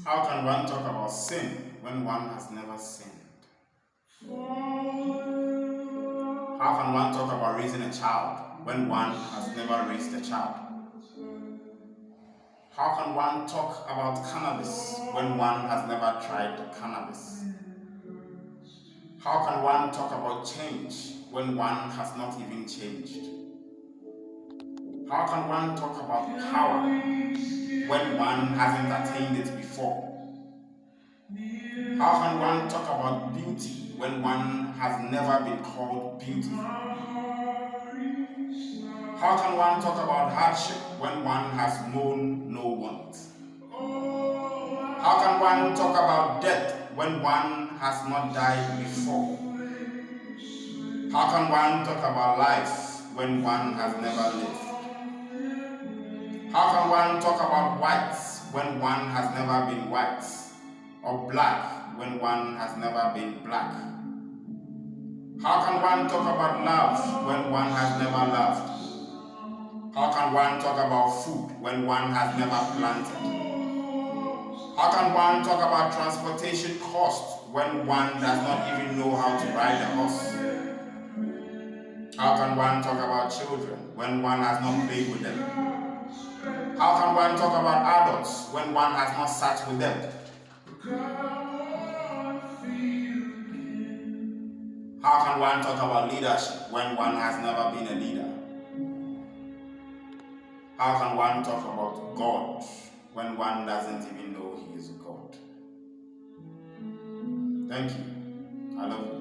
How can one talk about sin when one has never sinned? How can one talk about raising a child when one has never raised a child? How can one talk about cannabis when one has never tried cannabis? How can one talk about change when one has not even changed? How can one talk about power when one hasn't attained it before? How can one talk about beauty when one has never been called beautiful? How can one talk about hardship when one has known no want? How can one talk about death when one has not died before? How can one talk about life when one has never lived? How can one talk about whites when one has never been white? Or black when one has never been black? How can one talk about love when one has never loved? How can one talk about food when one has never planted? How can one talk about transportation costs when one does not even know how to ride a horse? How can one talk about children when one has not played with them? How can one talk about adults when one has not sat with them? How can one talk about leadership when one has never been a leader? How can one talk about God when one doesn't even know He is God? Thank you. I love you.